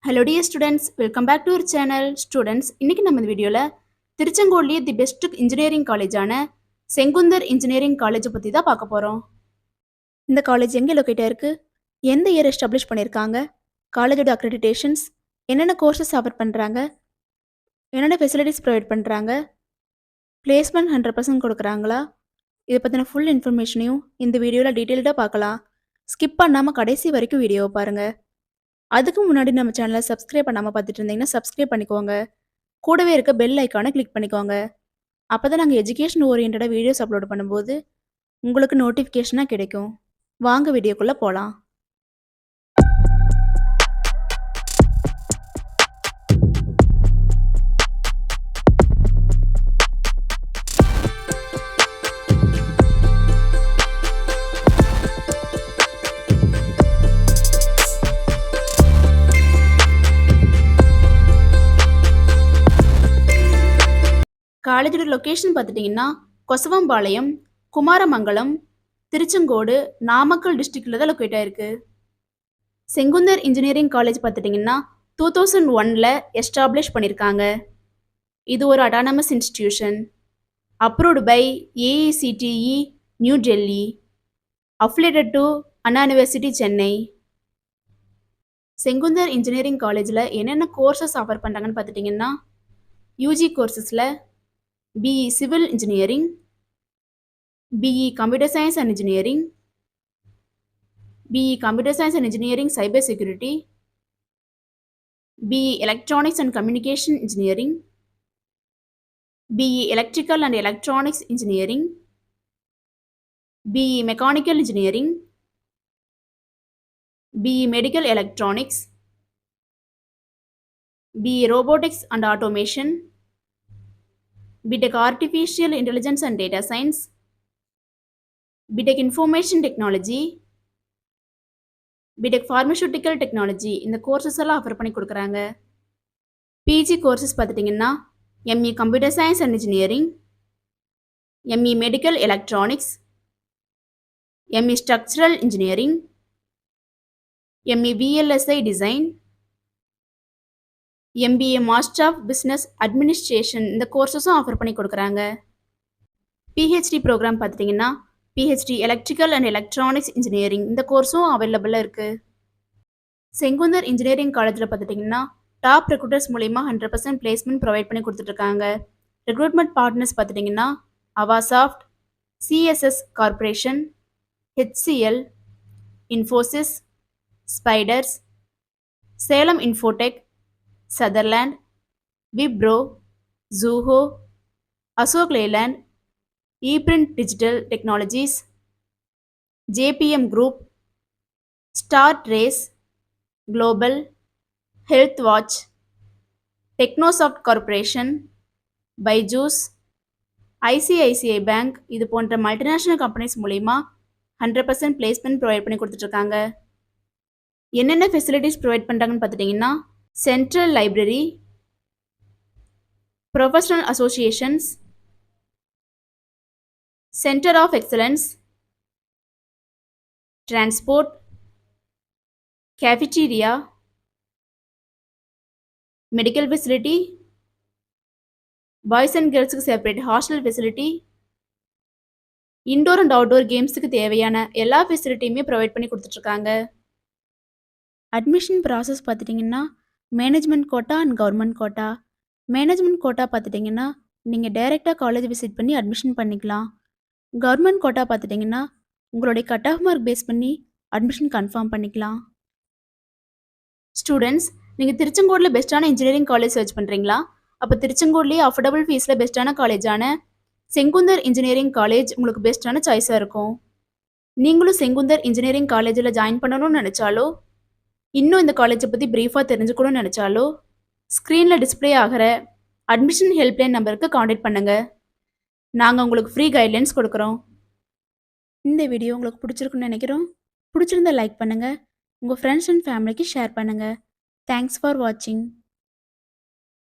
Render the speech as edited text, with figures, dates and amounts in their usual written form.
Hello dear students, welcome back to our channel. Students, இன்னைக்கு நம்ம இந்த வீடியோல திருச்செங்கோட்லயே தி பெஸ்ட் இன்ஜினியரிங் காலேஜான செங்குந்தர் இன்ஜினியரிங் காலேஜ் பத்தி தான் பார்க்க போறோம். இந்த காலேஜ் எங்க லொகேட் ஆயிருக்கு, எந்த இயர் எஸ்டாப்ளிஷ் பண்ணிருக்காங்க, காலேஜோட அக்ரெடிடேஷன்ஸ், என்னென்ன கோர்சஸ் ஆஃபர் பண்றாங்க, என்னென்ன ஃபெசிலிட்டிஸ் ப்ரொவைட் பண்றாங்க, பிளேஸ்மெண்ட் 100% கொடுக்குறாங்களா, இதை பத்தின ஃபுல் இன்ஃபர்மேஷனையும் இந்த வீடியோல டீட்டெயில்டாக பார்க்கலாம். ஸ்கிப் பண்ணாம கடைசி வரைக்கும் வீடியோவை பாருங்க. அதுக்கு முன்னாடி நம்ம சேனலை சப்ஸ்கிரைப் பண்ணாமல் பார்த்துட்டு இருந்தீங்கன்னா சப்ஸ்கிரைப் பண்ணிக்கோங்க. கூடவே இருக்க பெல் ஐக்கானை கிளிக் பண்ணிக்கோங்க. அப்போ தான் நாங்கள் எஜுகேஷன் ஓரியன்டாக வீடியோஸ் அப்லோட் பண்ணும்போது உங்களுக்கு நோட்டிஃபிகேஷனாக கிடைக்கும். வாங்க வீடியோக்குள்ளே போகலாம். காலேஜோட லொக்கேஷன் பார்த்துட்டிங்கன்னா கொசவம்பாளையம், குமாரமங்கலம், திருச்செங்கோடு, நாமக்கல் டிஸ்ட்ரிக்டில் தான் லொக்கேட் ஆயிருக்கு. செங்குந்தர் இன்ஜினியரிங் காலேஜ் பார்த்துட்டிங்கன்னா 2001 எஸ்டாப்ளிஷ் பண்ணியிருக்காங்க. இது ஒரு autonomous institution, approved by AICTE new Delhi, affiliated to Anna university Chennai. Sengunthar engineering காலேஜில் என்னென்ன கோர்சஸ் ஆஃபர் பண்ணுறாங்கன்னு பார்த்துட்டிங்கன்னா யூஜி கோர்சஸில் BE Civil Engineering, BE Computer Science and Engineering, BE Computer Science and Engineering Cyber Security, BE Electronics and Communication Engineering, BE Electrical and Electronics Engineering, BE Mechanical Engineering, BE Medical Electronics, BE Robotics and Automation, BTech Artificial Intelligence and Data Science, BTech Information Technology, BTech Pharmaceutical Technology. இந்த courses எல்லாம் offer பண்ணி கொடுக்குறாங்க. PG courses பார்த்துட்டிங்கன்னா ME Computer Science and Engineering, ME Medical Electronics, ME Structural Engineering, ME VLSI Design, MBA Master of Business Administration. இந்த கோர்சஸும் offer பண்ணி கொடுக்குறாங்க. PhD program பார்த்துட்டிங்கன்னா PhD Electrical and Electronics Engineering. இந்த கோர்ஸும் அவைலபிளாக இருக்குது. செங்குந்தர் இன்ஜினியரிங் காலேஜில் பார்த்துட்டிங்கன்னா டாப் ரெக்ரூட்டர்ஸ் மூலிமா 100% பிளேஸ்மெண்ட் ப்ரொவைட் பண்ணி கொடுத்துட்ருக்காங்க. ரெக்ரூட்மெண்ட் பார்ட்னர்ஸ் பார்த்துட்டிங்கன்னா Avasoft, CSS corporation, HCL, Infosys, Spiders, Salem Infotech, Sutherland, Wipro, Zoho, Ashok Leyland, ePrint Digital Technologies, JPM Group, Star Trace, Global, Health Watch, Technosoft Corporation, Byju's, ICICI Bank இது போன்ற மல்டிநேஷனல் கம்பெனிஸ் மூலிமா 100% placement provide பண்ணி கொடுத்துட்ருக்காங்க. என்னென்ன ஃபெசிலிட்டிஸ் ப்ரொவைட் பண்ணுறாங்கன்னு பார்த்துட்டிங்கன்னா central library, professional associations, Center of Excellence, Transport, Cafeteria, Medical Facility, Boys and Girls separate Hostel Facility, Indoor and Outdoor Gamesக்கு தேவையான எல்லா ஃபெசிலிட்டியுமே ப்ரொவைட் பண்ணி கொடுத்துட்ருக்காங்க. அட்மிஷன் ப்ராசஸ் பார்த்துட்டிங்கன்னா management quota and government quota. Management quota பார்த்துட்டிங்கன்னா நீங்கள் டைரெக்டாக காலேஜ் விசிட் பண்ணி அட்மிஷன் பண்ணிக்கலாம். கவர்மெண்ட் கோட்டா பார்த்துட்டிங்கன்னா உங்களுடைய கட் ஆஃப் மார்க் பேஸ் பண்ணி அட்மிஷன் கன்ஃபார்ம் பண்ணிக்கலாம். ஸ்டூடெண்ட்ஸ், நீங்கள் திருச்செங்கோடில் பெஸ்ட்டான இன்ஜினியரிங் காலேஜ் சர்ச் பண்ணுறீங்களா? அப்போ திருச்செங்கோட்லேயே அஃபோர்டபுள் ஃபீஸில் பெஸ்ட்டான காலேஜான செங்குந்தர் இன்ஜினியரிங் காலேஜ் உங்களுக்கு பெஸ்ட்டான சாய்ஸாக இருக்கும். நீங்களும் செங்குந்தர் இன்ஜினியரிங் காலேஜில் ஜாயின் பண்ணணும்னு நினச்சாலோ, இன்னும் இந்த காலேஜை பற்றி ப்ரீஃபாக தெரிஞ்சுக்கணும்னு நினச்சாலோ, ஸ்க்ரீனில் டிஸ்பிளே ஆகிற அட்மிஷன் ஹெல்ப்லைன் நம்பருக்கு காண்டாக்ட் பண்ணுங்கள். நாங்கள் உங்களுக்கு ஃப்ரீ கைட்லைன்ஸ் கொடுக்குறோம். இந்த வீடியோ உங்களுக்கு பிடிச்சிருக்குன்னு நினைக்கிறோம். பிடிச்சிருந்தா லைக் பண்ணுங்கள், உங்கள் ஃப்ரெண்ட்ஸ் அண்ட் ஃபேமிலிக்கு ஷேர் பண்ணுங்கள். தேங்க்ஸ் ஃபார் வாட்சிங்.